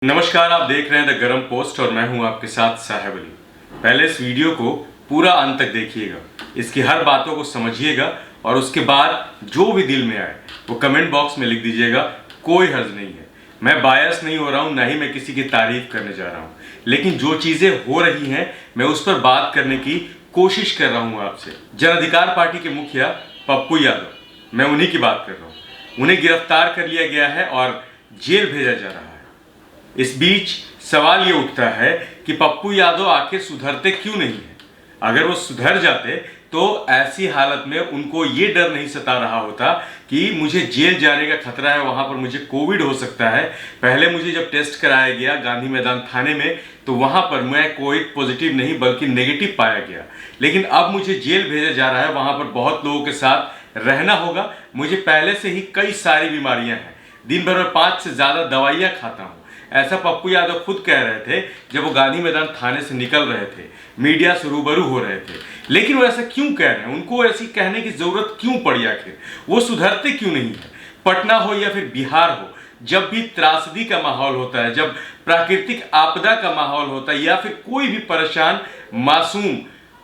नमस्कार, आप देख रहे हैं द गरम पोस्ट और मैं हूं आपके साथ साहेब अली। पहले इस वीडियो को पूरा अंत तक देखिएगा, इसकी हर बातों को समझिएगा और उसके बाद जो भी दिल में आए वो कमेंट बॉक्स में लिख दीजिएगा। कोई हर्ज नहीं है, मैं बायस नहीं हो रहा हूं, ना ही मैं किसी की तारीफ करने जा रहा हूं, लेकिन जो चीज़ें हो रही हैं मैं उस पर बात करने की कोशिश कर रहा हूँ आपसे। जन अधिकार पार्टी के मुखिया पप्पू यादव, मैं उन्हीं की बात कर रहा हूँ। उन्हें गिरफ्तार कर लिया गया है और जेल भेजा जा रहा है। इस बीच सवाल ये उठता है कि पप्पू यादव आखिर सुधरते क्यों नहीं है। अगर वो सुधर जाते तो ऐसी हालत में उनको ये डर नहीं सता रहा होता कि मुझे जेल जाने का खतरा है, वहां पर मुझे कोविड हो सकता है। पहले मुझे जब टेस्ट कराया गया गांधी मैदान थाने में तो वहां पर मैं कोविड पॉजिटिव नहीं बल्कि नेगेटिव पाया गया, लेकिन अब मुझे जेल भेजा जा रहा है, वहां पर बहुत लोगों के साथ रहना होगा। मुझे पहले से ही कई सारी बीमारियां हैं, दिन भर में 5 से ज्यादा दवाइयां खाता हूं। ऐसा पप्पू यादव खुद कह रहे थे जब वो गांधी मैदान थाने से निकल रहे थे, मीडिया से रूबरू हो रहे थे। लेकिन वो ऐसा क्यों कह रहे हैं, उनको ऐसी कहने की जरूरत क्यों पड़ी? आखिर वो सुधरते क्यों नहीं है? पटना हो या फिर बिहार हो, जब भी त्रासदी का माहौल होता है, जब प्राकृतिक आपदा का माहौल होता है या फिर कोई भी परेशान मासूम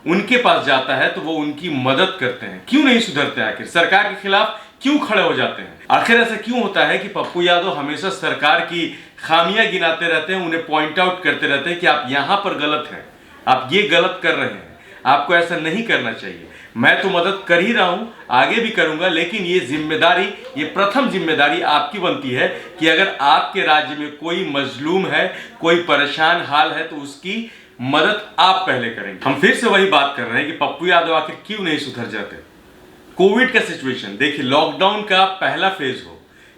उनके पास जाता है तो वो उनकी मदद करते हैं। क्यों नहीं सुधरते? आखिर सरकार के खिलाफ क्यों खड़े हो जाते हैं? आखिर ऐसा क्यों होता है कि पप्पू यादव हमेशा सरकार की खामियां गिनाते रहते हैं, उन्हें पॉइंट आउट करते रहते हैं कि आप यहां पर गलत हैं, आप ये गलत कर रहे हैं, आपको ऐसा नहीं करना चाहिए। मैं तो मदद कर ही रहा हूं, आगे भी करूंगा, लेकिन ये जिम्मेदारी, ये प्रथम जिम्मेदारी आपकी बनती है कि अगर आपके राज्य में कोई मजलूम है, कोई परेशान हाल है तो उसकी मदद आप पहले करेंगे। हम फिर से वही बात कर रहे हैं कि पप्पू यादव आखिर क्यों नहीं सुधर जाते। कोविड का सिचुएशन देखिए, लॉकडाउन का पहला फेज हो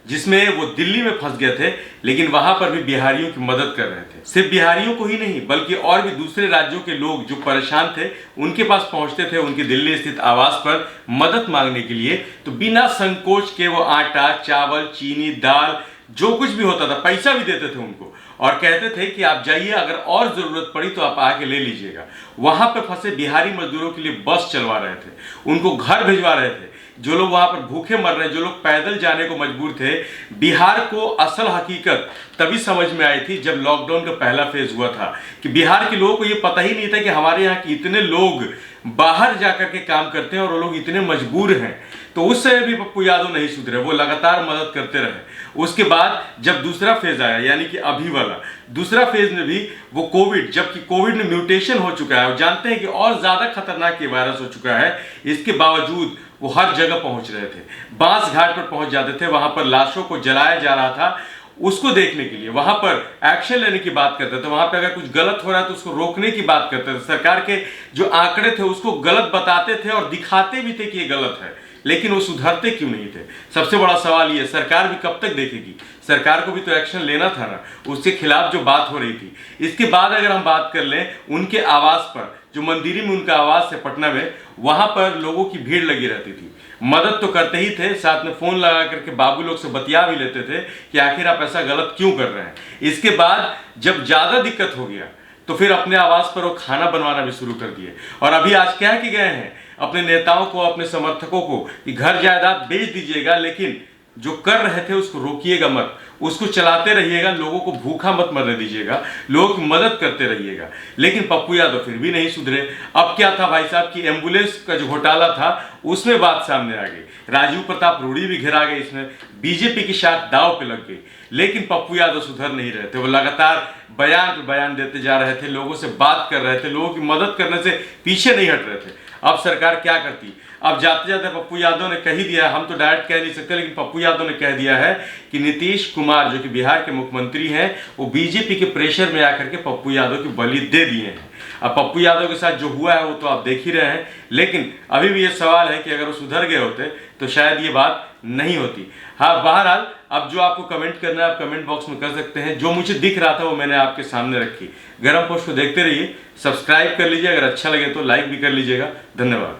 जिसमें वो दिल्ली में फंस गए थे, लेकिन वहां पर भी बिहारियों की मदद कर रहे थे। सिर्फ बिहारियों को ही नहीं बल्कि और भी दूसरे राज्यों के लोग जो परेशान थे उनके पास पहुंचते थे, उनके दिल्ली स्थित आवास पर मदद मांगने के लिए। तो बिना संकोच के वो आटा, चावल, चीनी, दाल, जो कुछ भी होता था, पैसा भी देते थे उनको और कहते थे कि आप जाइए, अगर और जरूरत पड़ी तो आप आके ले लीजिएगा। वहां पर फंसे बिहारी मजदूरों के लिए बस चलवा रहे थे, उनको घर भिजवा रहे थे। जो लोग वहां पर भूखे मर रहे, जो लोग पैदल जाने को मजबूर थे। बिहार को असल हकीकत तभी समझ में आई थी जब लॉकडाउन का पहला फेज हुआ था कि बिहार के लोगों को यह पता ही नहीं था कि हमारे यहाँ के इतने लोग बाहर जाकर के काम करते हैं और वो लोग इतने मजबूर हैं। तो उस समय भी पप्पू यादव नहीं सुधरे, वो लगातार मदद करते रहे। उसके बाद जब दूसरा फेज आया, यानी कि अभी वाला दूसरा फेज में भी वो कोविड, जबकि कोविड में म्यूटेशन हो चुका है और जानते हैं कि और ज्यादा खतरनाक ये वायरस हो चुका है, इसके बावजूद वो हर जगह पहुंच रहे थे। बांस घाट पर पहुंच जाते थे, वहां पर लाशों को जलाया जा रहा था उसको देखने के लिए, वहां पर एक्शन लेने की बात करते थे। वहां पर अगर कुछ गलत हो रहा है तो उसको रोकने की बात करते थे। सरकार के जो आंकड़े थे उसको गलत बताते थे और दिखाते भी थे कि ये गलत है, लेकिन वो सुधरते क्यों नहीं थे? सबसे बड़ा सवाल ये, सरकार भी कब तक देखेगी? सरकार को भी तो एक्शन लेना था ना, उसके खिलाफ जो बात हो रही थी। इसके बाद अगर हम बात कर लें उनके आवास पर, जो मंदिरी में उनका आवास है पटना में, वहां पर लोगों की भीड़ लगी रहती थी। मदद तो करते ही थे, साथ में फोन लगा करके बाबू लोग से बतिया भी लेते थे कि आखिर आप ऐसा गलत क्यों कर रहे हैं। इसके बाद जब ज्यादा दिक्कत हो गया तो फिर अपने आवास पर वो खाना बनवाना भी शुरू कर दिए। और अभी आज कह के गए हैं अपने नेताओं को, अपने समर्थकों को कि घर जायदाद बेच दीजिएगा, लेकिन जो कर रहे थे उसको रोकिएगा मत, उसको चलाते रहिएगा, लोगों को भूखा मत मरने दीजिएगा, लोगों की मदद करते रहिएगा। लेकिन पप्पू यादव फिर भी नहीं सुधरे। अब क्या था भाई साहब कि एम्बुलेंस का जो घोटाला था उसमें बात सामने आ गई, राजीव प्रताप रूडी भी घिरा गए, इसमें बीजेपी की शाख दांव पे लग गई। लेकिन पप्पू यादव सुधर नहीं रहे थे, वो लगातार बयान पे बयान देते जा रहे थे, लोगों से बात कर रहे थे, लोगों की मदद करने से पीछे नहीं हट रहे थे। अब सरकार क्या करती? अब जाते जाते पप्पू यादव ने कह ही दिया, हम तो डायरेक्ट कह नहीं सकते, लेकिन पप्पू यादव ने कह दिया है कि नीतीश कुमार जो कि बिहार के मुख्यमंत्री हैं, वो बीजेपी के प्रेशर में आकर के पप्पू यादव की बलि दे दिए हैं। अब पप्पू यादव के साथ जो हुआ है वो तो आप देख ही रहे हैं, लेकिन अभी भी ये सवाल है कि अगर वो सुधर गए होते तो शायद ये बात नहीं होती। हाँ, बहरहाल अब जो आपको कमेंट करना है आप कमेंट बॉक्स में कर सकते हैं। जो मुझे दिख रहा था वो मैंने आपके सामने रखी। गरम पोस्ट को देखते रहिए, सब्सक्राइब कर लीजिए, अगर अच्छा लगे तो लाइक भी कर लीजिएगा। धन्यवाद।